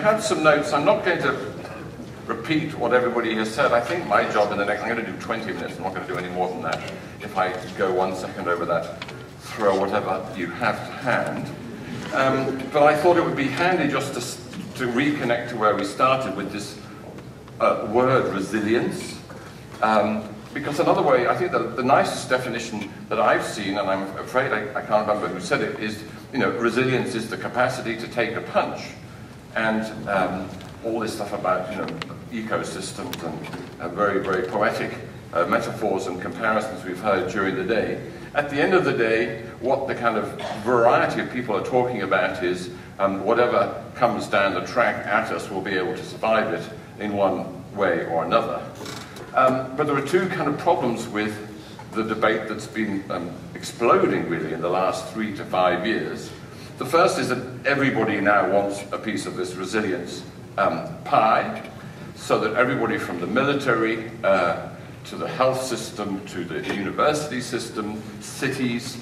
had some notes. I'm not going to repeat what everybody has said. I think my job in the next, I'm going to do 20 minutes, I'm not going to do any more than that. If I go 1 second over that, throw whatever you have to hand. But I thought it would be handy just to reconnect to where we started with this word resilience. Because another way, I think the nicest definition that I've seen, and I'm afraid I can't remember who said it, is, you know, resilience is the capacity to take a punch. And all this stuff about, you know, ecosystems and very, very poetic metaphors and comparisons we've heard during the day. At the end of the day, what the kind of variety of people are talking about is whatever comes down the track at us will be able to survive it in one way or another. But there are two kind of problems with the debate that's been exploding really in the last 3 to 5 years. The first is that everybody now wants a piece of this resilience pie, so that everybody from the military to the health system, to the university system, cities,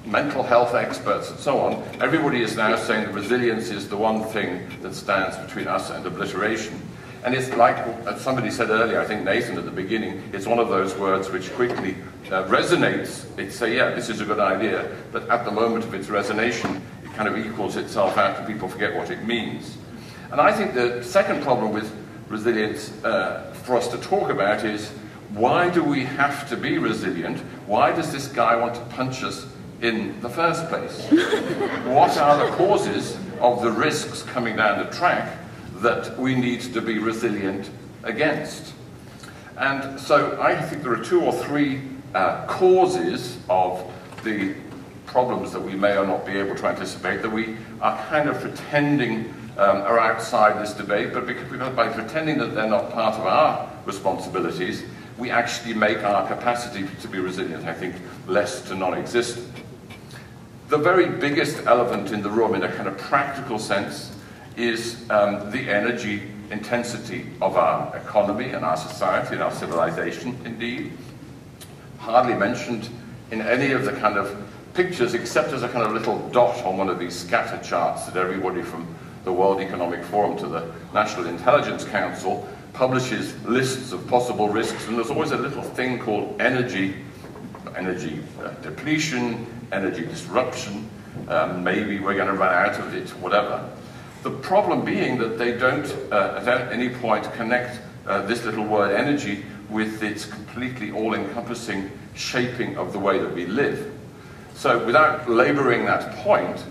mental health experts and so on, everybody is now saying that resilience is the one thing that stands between us and obliteration. And it's like, as somebody said earlier, I think Nathan at the beginning, it's one of those words which quickly resonates. It's say, yeah, this is a good idea, but at the moment of its resonation, it kind of equals itself out and people forget what it means. And I think the second problem with resilience for us to talk about is, why do we have to be resilient? Why does this guy want to punch us in the first place? What are the causes of the risks coming down the track that we need to be resilient against? And so I think there are 2 or 3 causes of the problems that we may or not be able to anticipate, that we are kind of pretending are outside this debate, but because by pretending that they're not part of our responsibilities, we actually make our capacity to be resilient, I think, less to non-existent. The very biggest elephant in the room, in a kind of practical sense, is the energy intensity of our economy and our society and our civilization, indeed. Hardly mentioned in any of the kind of pictures, except as a kind of little dot on one of these scatter charts that everybody from the World Economic Forum to the National Intelligence Council publishes lists of possible risks, and there's always a little thing called energy depletion, energy disruption, maybe we're going to run out of it, whatever. The problem being that they don't at any point connect this little word energy with its completely all-encompassing shaping of the way that we live. So without laboring that point,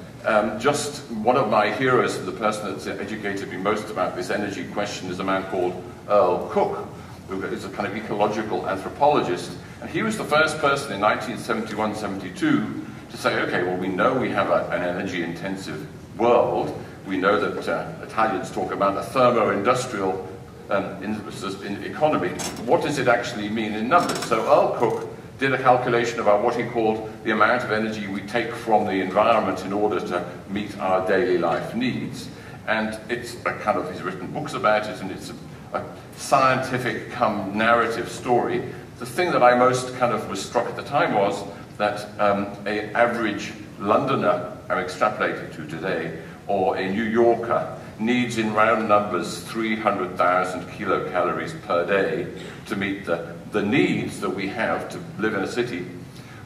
just one of my heroes, the person that's educated me most about this energy question, is a man called Earl Cook, who is a kind of ecological anthropologist. And he was the first person in 1971-72 to say, okay, well, we know we have an energy-intensive world. We know that Italians talk about a thermo-industrial in economy. What does it actually mean in numbers? So Earl Cook did a calculation about what he called the amount of energy we take from the environment in order to meet our daily life needs. And it's a kind of, he's written books about it, and it's a scientific come narrative story. The thing that I most kind of was struck at the time was that an average Londoner, I'm extrapolating to today, or a New Yorker needs in round numbers 300,000 kilocalories per day to meet the needs that we have to live in a city,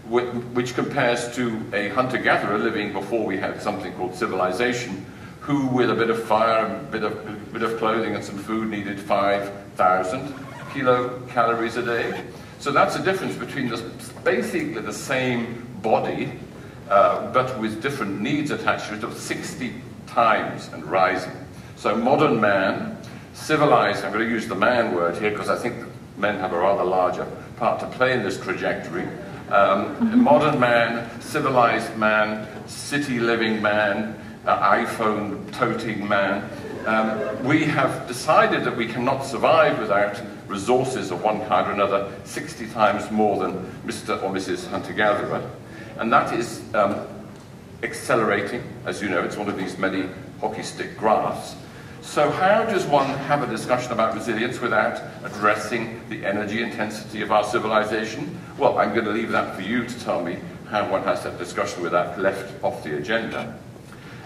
which compares to a hunter-gatherer living before we had something called civilization, who with a bit of fire, a bit of clothing and some food needed 5,000 kilocalories a day. So that's a difference between basically the same body, but with different needs attached to it, of 60 times and rising. So modern man, civilized, I'm going to use the man word here because I think that men have a rather larger part to play in this trajectory. Modern man, civilized man, city-living man, iPhone-toting man. We have decided that we cannot survive without resources of one kind or another 60 times more than Mr. or Mrs. Hunter-Gatherer. And that is accelerating. As you know, it's one of these many hockey stick graphs. So how does one have a discussion about resilience without addressing the energy intensity of our civilization? Well, I'm going to leave that for you to tell me how one has that discussion with that left off the agenda.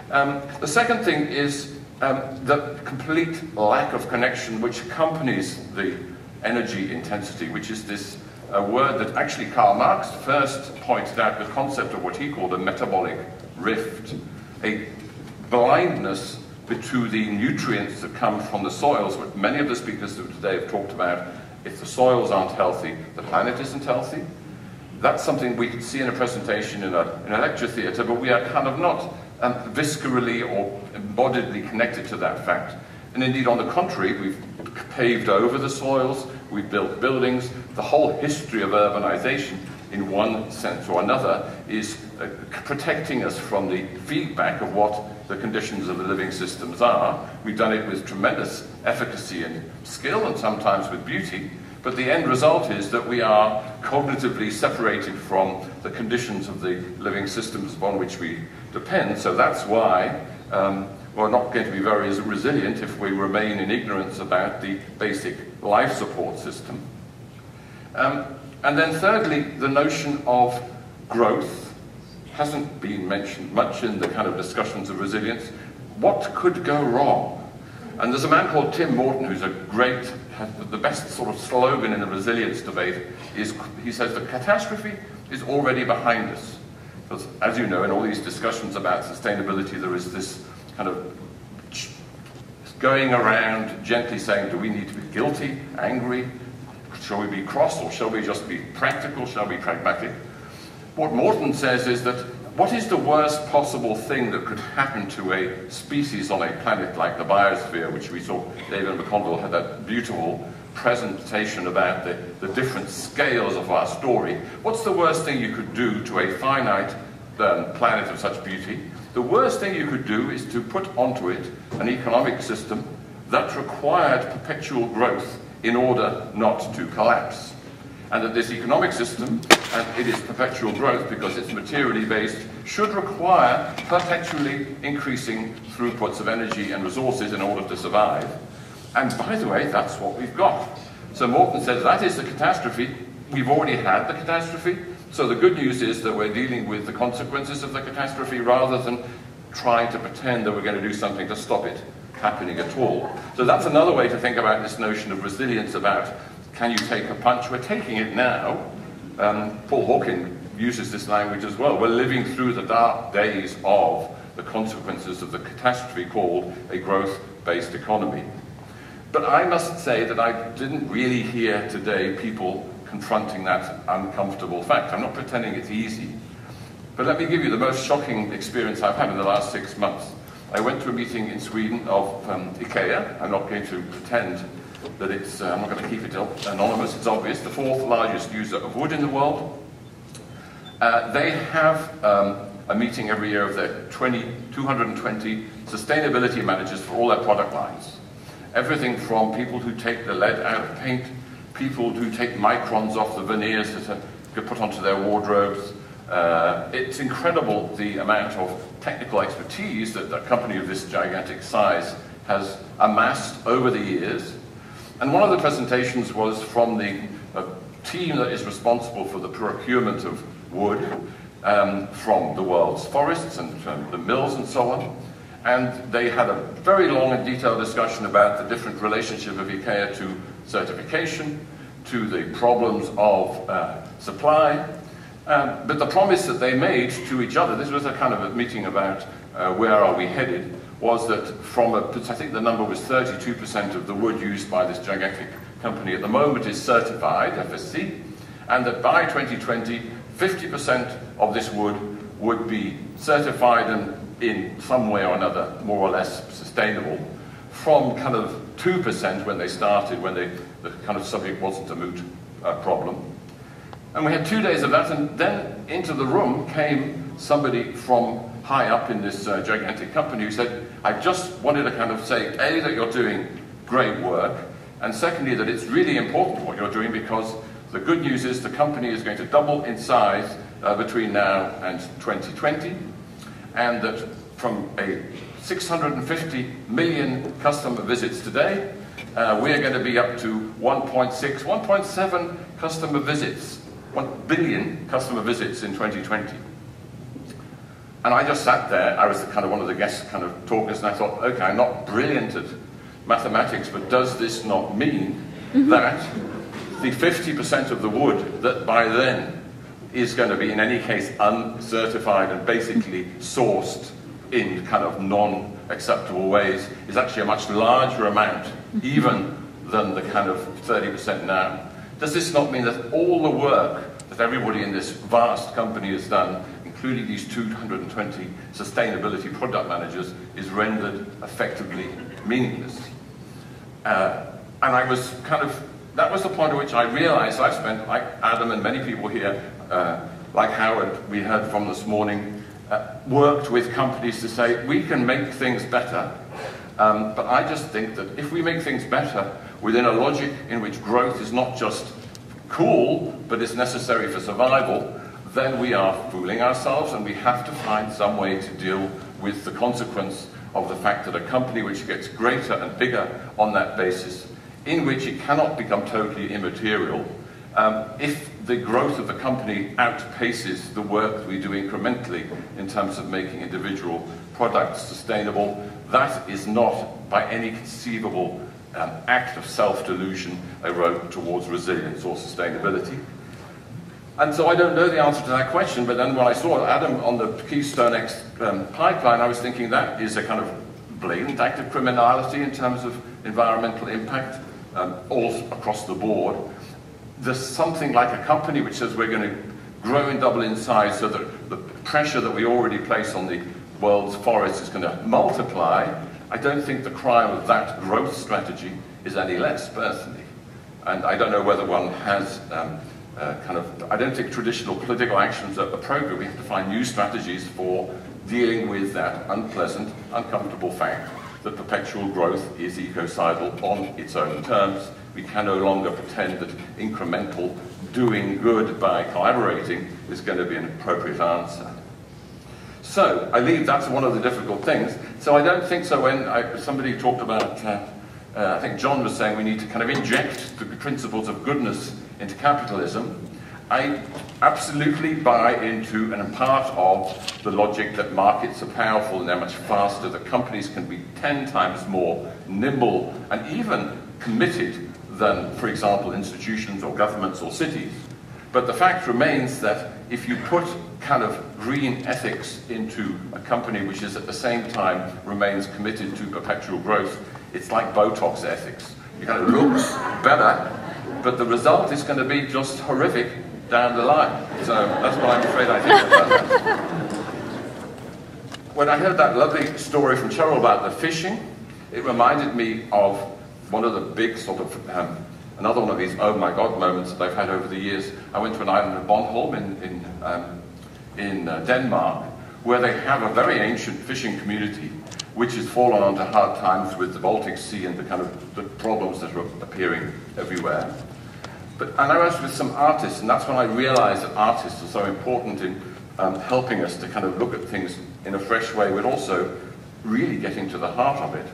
The second thing is the complete lack of connection which accompanies the energy intensity, which is this word that actually Karl Marx first pointed out, the concept of what he called a metabolic rift, a blindness to the nutrients that come from the soils. What many of the speakers today have talked about, if the soils aren't healthy, the planet isn't healthy. That's something we can see in a presentation in a lecture theatre, but we are kind of not viscerally or embodiedly connected to that fact. And indeed, on the contrary, we've paved over the soils, we've built buildings. The whole history of urbanization, in one sense or another, is protecting us from the feedback of what the conditions of the living systems are. We've done it with tremendous efficacy and skill, and sometimes with beauty, but the end result is that we are cognitively separated from the conditions of the living systems upon which we depend. So that's why we're not going to be very resilient if we remain in ignorance about the basic life support system. And then thirdly, the notion of growth hasn't been mentioned much in the kind of discussions of resilience. What could go wrong? And there's a man called Tim Morton who's a great, the best sort of slogan in the resilience debate is, he says, the catastrophe is already behind us. Because as you know, in all these discussions about sustainability, there is this kind of going around gently saying, do we need to be guilty, angry? Shall we be cross, or shall we just be practical? Shall we be pragmatic? What Morton says is that what is the worst possible thing that could happen to a species on a planet like the biosphere, which we saw David McConville had that beautiful presentation about the different scales of our story. What's the worst thing you could do to a finite planet of such beauty? The worst thing you could do is to put onto it an economic system that required perpetual growth in order not to collapse. And that this economic system, and it is perpetual growth because it's materially based, should require perpetually increasing throughputs of energy and resources in order to survive. And by the way, that's what we've got. So Morton says that is the catastrophe. We've already had the catastrophe. So the good news is that we're dealing with the consequences of the catastrophe rather than trying to pretend that we're going to do something to stop it happening at all. So that's another way to think about this notion of resilience, about can you take a punch? We're taking it now. Paul Hawken uses this language as well. We're living through the dark days of the consequences of the catastrophe called a growth-based economy. But I must say that I didn't really hear today people confronting that uncomfortable fact. I'm not pretending it's easy. But let me give you the most shocking experience I've had in the last 6 months. I went to a meeting in Sweden of IKEA. I'm not going to pretend that it's, I'm not going to keep it anonymous, it's obvious, the 4th largest user of wood in the world. They have a meeting every year of their 220 sustainability managers for all their product lines. Everything from people who take the lead out of paint, people who take microns off the veneers that get put onto their wardrobes. It's incredible the amount of technical expertise that a company of this gigantic size has amassed over the years. And one of the presentations was from the team that is responsible for the procurement of wood from the world's forests and the mills and so on. And they had a very long and detailed discussion about the different relationship of IKEA to certification, to the problems of supply. But the promise that they made to each other, this was a kind of a meeting about where are we headed, was that from I think the number was 32% of the wood used by this gigantic company at the moment is certified, FSC, and that by 2020, 50% of this wood would be certified and in some way or another, more or less sustainable, from kind of 2% when they started, when the kind of subject wasn't a moot problem. And we had 2 days of that, and then into the room came somebody from high up in this gigantic company who said, I just wanted to kind of say, A, that you're doing great work, and secondly, that it's really important what you're doing, because the good news is the company is going to double in size between now and 2020, and that from a 650 million customer visits today, we're going to be up to 1.6, 1.7 customer visits, 1 billion customer visits in 2020. And I just sat there. I was kind of one of the guest kind of talkers, and I thought, okay, I'm not brilliant at mathematics, but does this not mean that the 50% of the wood that by then is going to be, in any case, uncertified and basically sourced in kind of non-acceptable ways is actually a much larger amount, even than the kind of 30% now? Does this not mean that all the work that everybody in this vast company has done, including these 220 sustainability product managers, is rendered effectively meaningless? And I was kind of, that was the point at which I realized I've spent, like Adam and many people here, like Howard, we heard from this morning, worked with companies to say, we can make things better. But I just think that if we make things better within a logic in which growth is not just cool, but is necessary for survival, then we are fooling ourselves, and we have to find some way to deal with the consequence of the fact that a company which gets greater and bigger on that basis, in which it cannot become totally immaterial, if the growth of the company outpaces the work that we do incrementally in terms of making individual products sustainable, that is not, by any conceivable act of self-delusion, a road towards resilience or sustainability. And so I don't know the answer to that question, but then when I saw Adam on the Keystone X pipeline, I was thinking that is a kind of blatant act of criminality in terms of environmental impact, all across the board. There's something like a company which says we're going to grow and double in size so that the pressure that we already place on the world's forests is going to multiply. I don't think the crime of that growth strategy is any less, personally. And I don't know whether one has I don't think traditional political actions are appropriate. We have to find new strategies for dealing with that unpleasant, uncomfortable fact that perpetual growth is ecocidal on its own terms. We can no longer pretend that incremental doing good by collaborating is going to be an appropriate answer. So I leave that's one of the difficult things. So I don't think so when somebody talked about, I think John was saying we need to kind of inject the principles of goodness into capitalism. I absolutely buy into and am part of the logic that markets are powerful and they're much faster, that companies can be 10 times more nimble and even committed than, for example, institutions or governments or cities. But the fact remains that if you put kind of green ethics into a company which is at the same time remains committed to perpetual growth, it's like Botox ethics. It kind of looks better, but the result is going to be just horrific down the line. So that's what I'm afraid I think about that. When I heard that lovely story from Cheryl about the fishing, it reminded me of one of the big sort of, another one of these oh my god moments that I've had over the years. I went to an island of Bornholm in Denmark, where they have a very ancient fishing community which has fallen onto hard times with the Baltic Sea and the kind of the problems that are appearing everywhere. And I was with some artists, and that's when I realized that artists are so important in helping us to kind of look at things in a fresh way, but also really getting to the heart of it.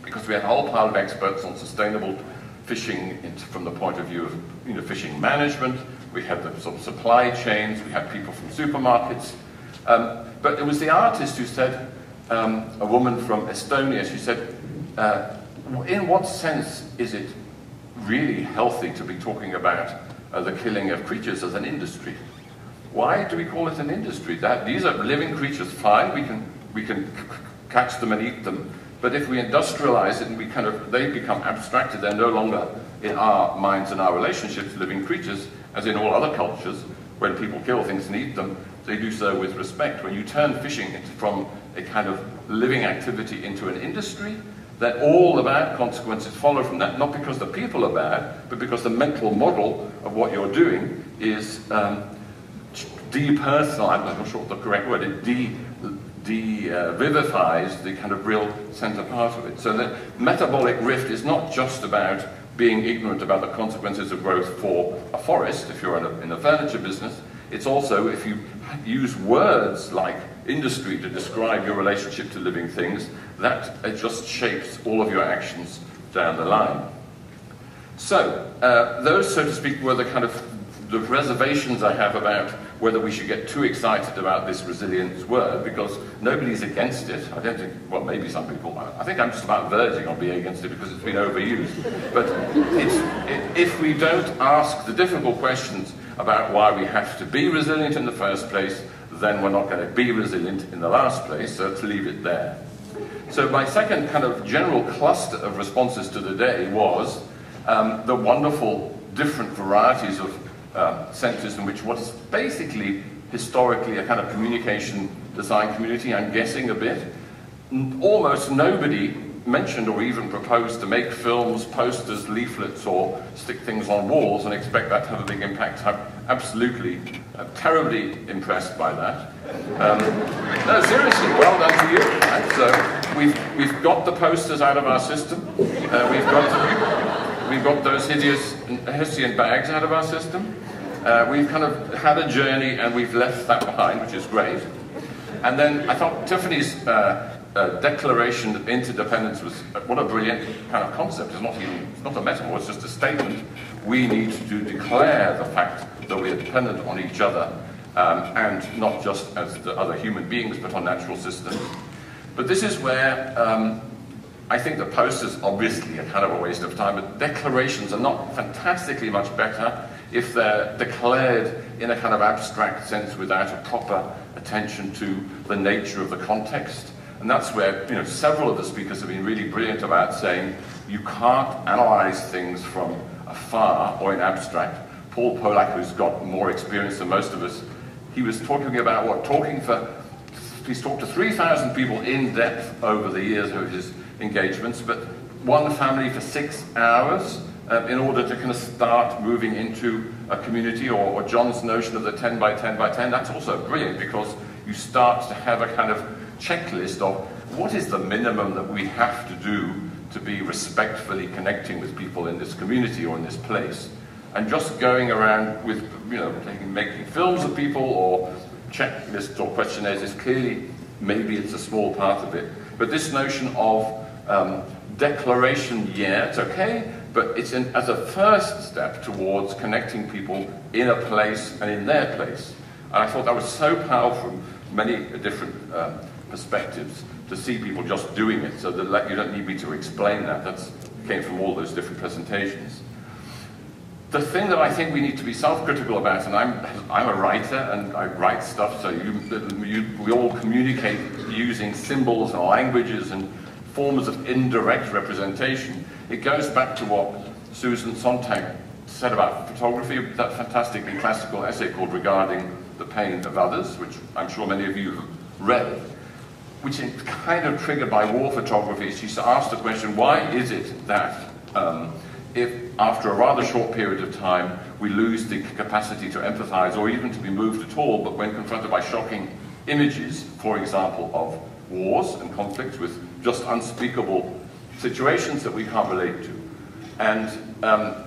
Because we had a whole pile of experts on sustainable fishing from the point of view of fishing management. We had the sort of supply chains, we had people from supermarkets. But it was the artist who said, a woman from Estonia, she said, in what sense is it really healthy to be talking about the killing of creatures as an industry? Why do we call it an industry? These are living creatures, fine, we can catch them and eat them, but if we industrialize it and they become abstracted, they're no longer in our minds and our relationships to living creatures, as in all other cultures, when people kill things and eat them, they do so with respect. When you turn fishing from a kind of living activity into an industry, then all the bad consequences follow from that, not because the people are bad, but because the mental model of what you're doing is depersonal, I'm not sure what the correct word is, vivifies the kind of real center part of it. So the metabolic rift is not just about being ignorant about the consequences of growth for a forest, if you're in the furniture business. It's also, if you use words like industry to describe your relationship to living things, that it just shapes all of your actions down the line. So, those, so to speak, were the kind of the reservations I have about whether we should get too excited about this resilience word, because nobody's against it. I don't think, well, maybe some people. I think I'm just about verging on being against it because it's been overused. But if we don't ask the difficult questions about why we have to be resilient in the first place, then we're not going to be resilient in the last place, so to leave it there. So my second kind of general cluster of responses to the day was the wonderful different varieties of centers in which what is basically historically a kind of communication design community, I'm guessing a bit. Almost nobody mentioned or even proposed to make films, posters, leaflets, or stick things on walls and expect that to have a big impact. I'm absolutely, terribly impressed by that. No, seriously, well done to you. Right? So we've got the posters out of our system. We've got those hideous Hessian bags out of our system. We've kind of had a journey and we've left that behind, which is great. And then I thought Tiffany's declaration of interdependence was, what a brilliant kind of concept. It's not a metaphor, it's just a statement. We need to declare the fact that we are dependent on each other, and not just as the other human beings, but on natural systems. But this is where I think the posters obviously are kind of a waste of time, but declarations are not fantastically much better if they're declared in a kind of abstract sense without a proper attention to the nature of the context. And that's where, you know, several of the speakers have been really brilliant about saying you can't analyze things from afar or in abstract. Paul Polak, who's got more experience than most of us, he was talking about he's talked to 3,000 people in depth over the years of his engagements, but one family for 6 hours in order to kind of start moving into a community, or John's notion of the 10 by 10 by 10, that's also brilliant because you start to have a kind of checklist of what is the minimum that we have to do to be respectfully connecting with people in this community or in this place. And just going around with, you know, making films of people or checklists or questionnaires is clearly, maybe it's a small part of it. But this notion of declaration, yeah, it's okay, but it's as a first step towards connecting people in a place and in their place. And I thought that was so powerful from many different perspectives to see people just doing it, so that you don't need me to explain that. That came from all those different presentations. The thing that I think we need to be self-critical about, and I'm a writer and I write stuff, so we all communicate using symbols and languages and forms of indirect representation. It goes back to what Susan Sontag said about photography, that fantastically classical essay called Regarding the Pain of Others, which I'm sure many of you have read, which is kind of triggered by war photography. She asked the question, why is it that if after a rather short period of time we lose the capacity to empathize or even to be moved at all, but when confronted by shocking images, for example, of wars and conflicts with just unspeakable situations that we can't relate to. And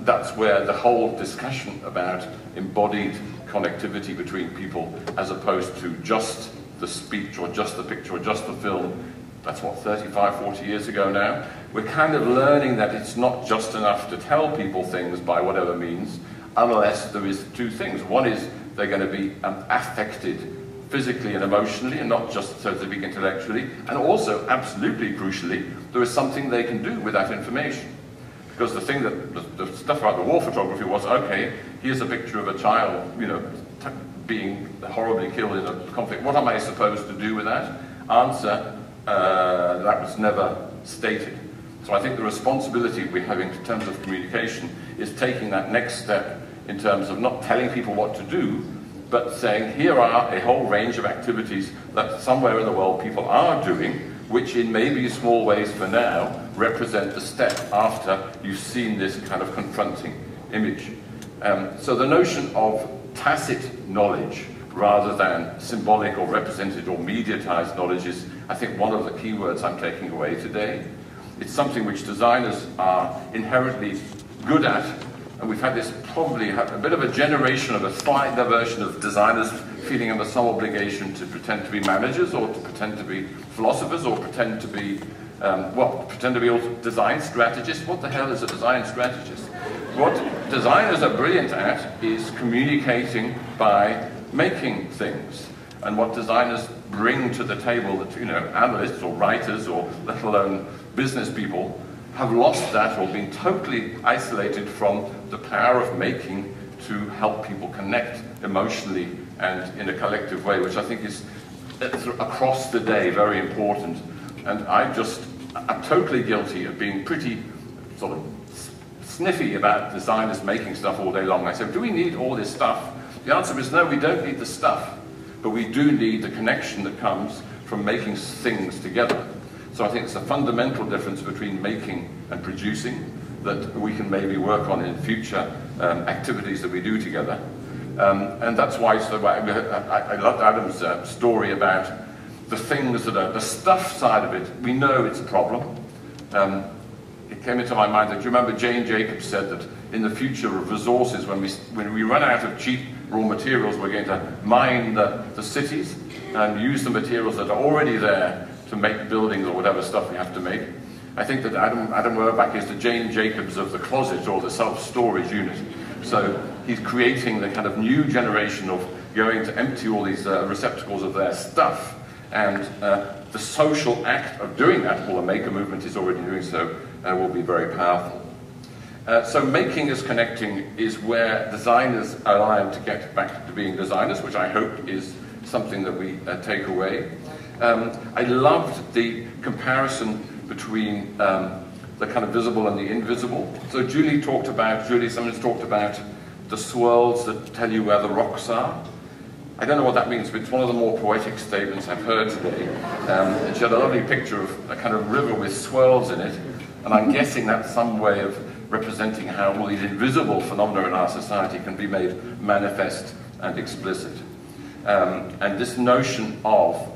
that's where the whole discussion about embodied connectivity between people as opposed to just the speech or just the picture or just the film, that's what, 35, 40 years ago now? We're kind of learning that it's not just enough to tell people things by whatever means, unless there is two things. One is they're going to be affected physically and emotionally, and not just, so to speak, intellectually. And also, absolutely crucially, there is something they can do with that information. Because the thing that, the stuff about the war photography was, okay, here's a picture of a child, you know, being horribly killed in a conflict. What am I supposed to do with that? Answer, that was never stated. So I think the responsibility we're having in terms of communication is taking that next step in terms of not telling people what to do, but saying, here are a whole range of activities that somewhere in the world people are doing, which in maybe small ways for now represent the step after you've seen this kind of confronting image. So the notion of tacit knowledge rather than symbolic or represented or mediatized knowledge is, I think, one of the key words I'm taking away today. It's something which designers are inherently good at, and we've had this probably a bit of a generation of a slight diversion of designers feeling under some obligation to pretend to be managers or to pretend to be philosophers or pretend to be, pretend to be also design strategists. What the hell is a design strategist? What designers are brilliant at is communicating by making things. And what designers bring to the table that, analysts or writers or let alone business people have lost that or been totally isolated from the power of making to help people connect emotionally and in a collective way, which I think is across the day very important. And I'm totally guilty of being pretty sort of sniffy about designers making stuff all day long. I said, do we need all this stuff? The answer is no, we don't need the stuff, but we do need the connection that comes from making things together. So I think it's a fundamental difference between making and producing that we can maybe work on in future activities that we do together. And that's why I loved Adam's story about the things that are the stuff side of it. We know it's a problem. It came into my mind that, do you remember Jane Jacobs said that in the future of resources, when we run out of cheap raw materials, we're going to mine the cities and use the materials that are already there to make buildings or whatever stuff we have to make. I think that Adam Werbach is the Jane Jacobs of the closet or the self-storage unit. So he's creating the kind of new generation of going to empty all these receptacles of their stuff. And the social act of doing that, well, the maker movement is already doing so, will be very powerful. So making as connecting is where designers are allowed to get back to being designers, which I hope is something that we take away. I loved the comparison between the kind of visible and the invisible. So Julie Simmons talked about the swirls that tell you where the rocks are. I don't know what that means, but it's one of the more poetic statements I've heard today. And she had a lovely picture of a kind of river with swirls in it, and I'm guessing that's some way of representing how all these invisible phenomena in our society can be made manifest and explicit. And this notion of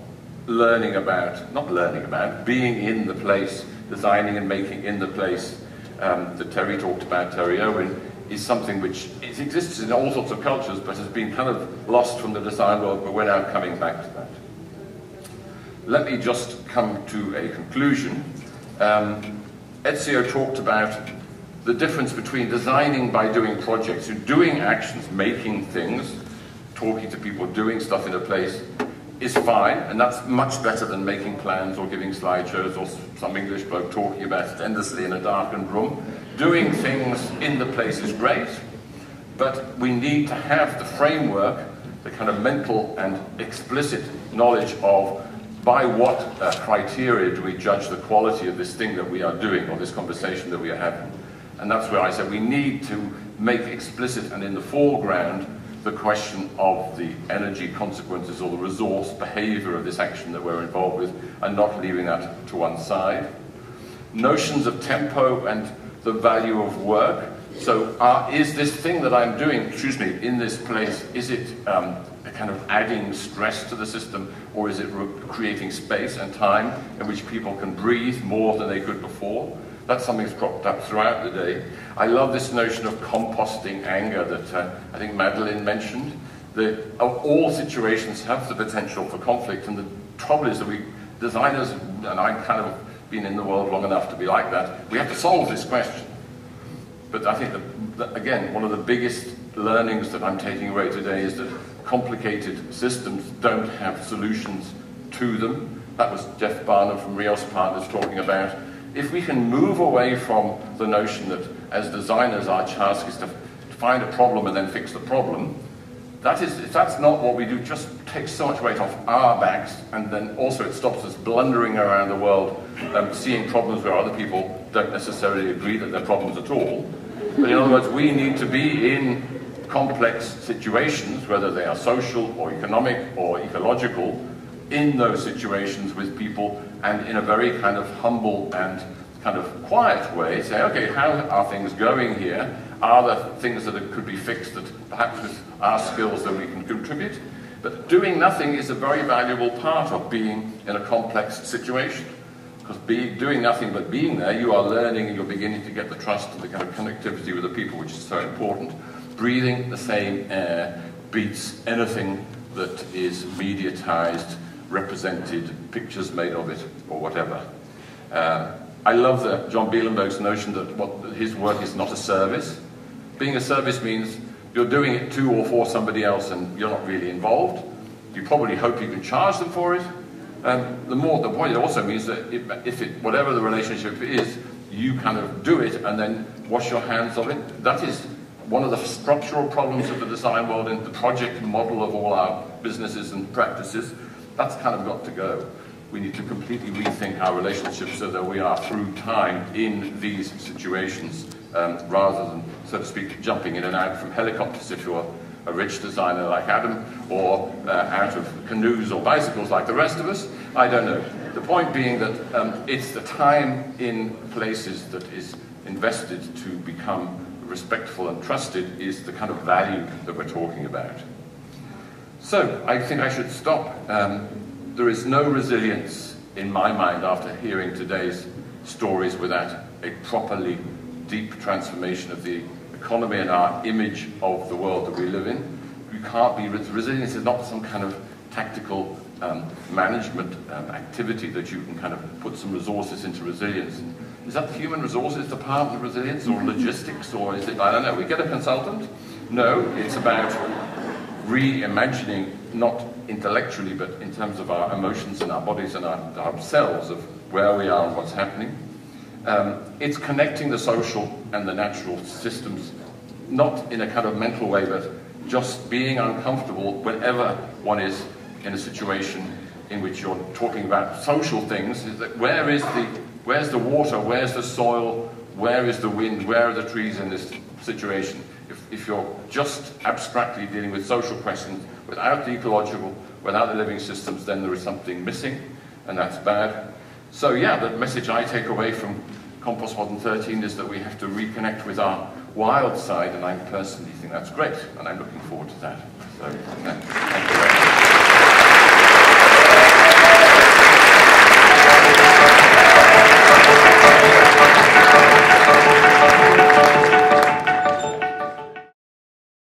being in the place, designing and making in the place that Terry talked about, Terry Owen, is something which exists in all sorts of cultures but has been kind of lost from the design world, but we're now coming back to that. Let me just come to a conclusion. Ezio talked about the difference between designing by doing projects, so doing actions, making things, talking to people, doing stuff in a place is fine, and that's much better than making plans or giving slideshows or some English bloke talking about it endlessly in a darkened room. Doing things in the place is great, but we need to have the framework, the kind of mental and explicit knowledge of by what criteria do we judge the quality of this thing that we are doing or this conversation that we are having. And that's where I said we need to make explicit and in the foreground the question of the energy consequences or the resource behavior of this action that we're involved with, and not leaving that to one side. Notions of tempo and the value of work. So is this thing that I'm doing, in this place, is it a kind of adding stress to the system, or is it creating space and time in which people can breathe more than they could before? That's something that's cropped up throughout the day. I love this notion of composting anger that I think Madeline mentioned. That all situations have the potential for conflict, and the trouble is that we designers, and I've kind of been in the world long enough to be like that, we have to solve this question. But I think that again, one of the biggest learnings that I'm taking away today is that complicated systems don't have solutions to them. That was Jeff Barnum from Rios Partners talking about. If we can move away from the notion that as designers our task is to find a problem and then fix the problem, if that's not what we do, it just takes so much weight off our backs, and then also it stops us blundering around the world, seeing problems where other people don't necessarily agree that they're problems at all. But in other words, we need to be in complex situations, whether they are social or economic or ecological, in those situations with people, and in a very kind of humble and kind of quiet way say, okay, how are things going here? Are there things that could be fixed that perhaps with our skills that we can contribute? But doing nothing is a very valuable part of being in a complex situation. Because doing nothing but being there, you are learning and you're beginning to get the trust and the kind of connectivity with the people, which is so important. Breathing the same air beats anything that is mediatized, represented, pictures made of it, or whatever. I love John Bielenberg's notion that his work is not a service. Being a service means you're doing it to or for somebody else and you're not really involved. You probably hope you can charge them for it. The point it also means that whatever the relationship is, you kind of do it and then wash your hands of it. That is one of the structural problems of the design world and the project model of all our businesses and practices. That's kind of got to go. We need to completely rethink our relationships so that we are through time in these situations, rather than, so to speak, jumping in and out from helicopters if you're a rich designer like Adam, or out of canoes or bicycles like the rest of us. I don't know. The point being that it's the time in places that is invested to become respectful and trusted is the kind of value that we're talking about. So I think I should stop. There is no resilience in my mind after hearing today's stories without a properly deep transformation of the economy and our image of the world that we live in. You can't be, resilience is not some kind of tactical management activity that you can kind of put some resources into resilience. Is that the human resources department of resilience, or logistics, or is it, I don't know, we get a consultant? No, it's about reimagining, not intellectually, but in terms of our emotions and our bodies and ourselves, of where we are and what's happening. It's connecting the social and the natural systems, not in a kind of mental way, but just being uncomfortable whenever one is in a situation in which you're talking about social things. Is that where's the water, where's the soil, where is the wind, where are the trees in this situation? If you're just abstractly dealing with social questions without the ecological, without the living systems, then there is something missing, and that's bad. So yeah, the message I take away from Compost Modern 13 is that we have to reconnect with our wild side, and I personally think that's great, and I'm looking forward to that. So, thank you.